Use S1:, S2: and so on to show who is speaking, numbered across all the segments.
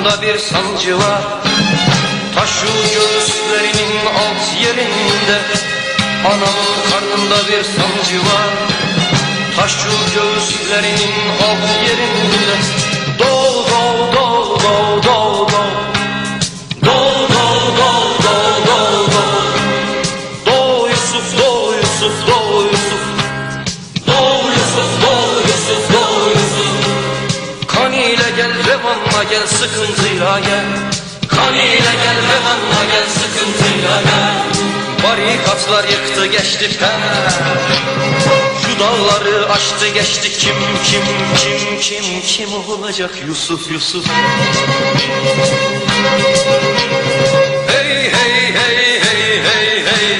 S1: karnında bir sancı var. Taşı göğüslerinin alt yerinde. Anamın karnında bir sancı var. Taşı göğüslerinin alt yerinde. Doğ doğ doğ doğ doğ doğ. Doğ doğ doğ doğ doğ doğ. Doğ Yusuf, doğ Yusuf, doğ Yusuf. Doğ Yusuf, doğ Yusuf, doğ Yusuf. Kan ile gel, revanla gel, sıkıntıyla gel. Kan ile gel, revanla gel, sıkıntıyla gel. Barikatlar yıktı geçti fer. Şu dağları aştı geçti kim olacak Yusuf Yusuf. Hey hey hey hey hey hey.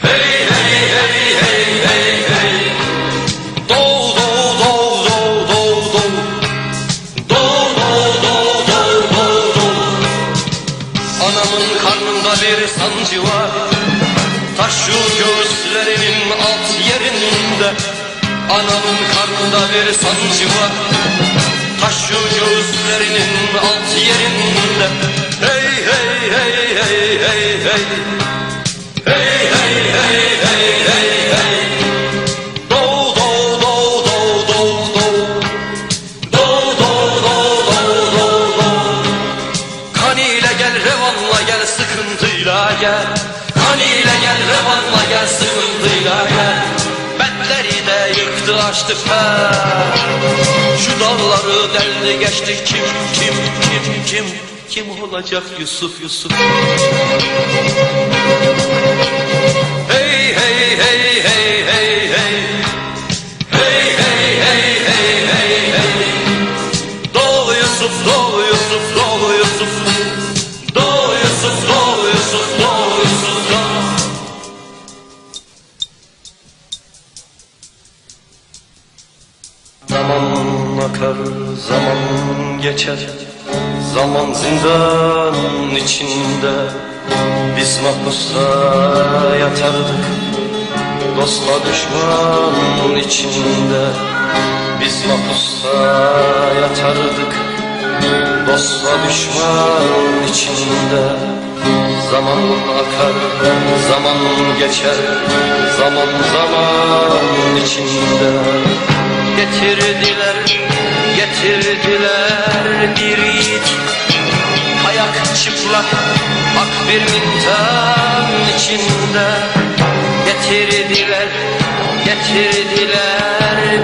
S1: Hey hey hey hey hey hey. Doğ doğ doğ doğ doğ doğ. Doğ doğ doğ doğ doğ doğ. Anamın karnında bir sancı var. Taşı göğüslerinin alt yerinde. Anamın karnında bir sancı var. Taşı göğüslerinin alt yerinde. Hey hey hey hey hey hey. Hey hey hey hey hey hey. Doğ doğ doğ doğ doğ doğ. Doğ doğ doğ doğ doğ doğ. Kan ile gel, revanla gel, sıkıntıyla gel. Kan ile gel, revanla gel, sıkıntıyla gel. Betleri de yıktı açtı fer. Şu dağları deldi geçti kim olacak Yusuf Yusuf. Hey hey hey hey hey hey. Hey hey hey hey hey hey. Doğ Yusuf, doğ Yusuf, doğ Yusuf. Doğ Yusuf, doğ Yusuf, doğ Yusuf, doğ. Zaman akar, zaman geçer. Zaman zindanın içinde. Biz mahpusta yatardık, dostla düşmanın içinde. Biz mahpusta yatardık, dostla düşmanın içinde. Zaman akar, zaman geçer. Zaman içinde. Getirdiler bir yiğit. Ayak çıplak, ak bir mintan içinde. Getirdiler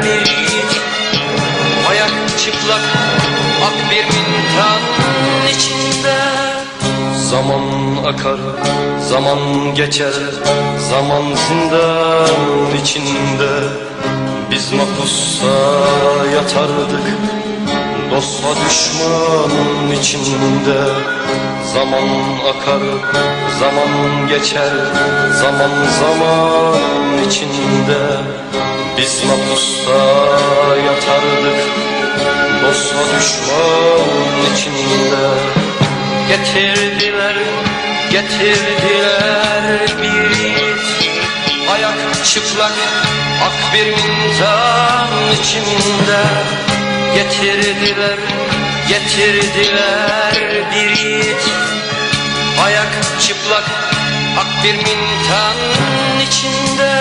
S1: bir yiğit. Ayak çıplak, ak bir mintan içinde. Zaman akar, zaman geçer. Zaman zindan içinde. Biz mahpusta yatardık, dostla düşmanın içinde. Zaman akar, zaman geçer. Zaman içinde. Biz mahpusta yatardık, dostla düşmanın içinde. Getirdiler bir yiğit. Ayak çıplak, ak bir mintan içinde. Getirdiler bir yiğit. Ayak çıplak, ak bir mintan içinde.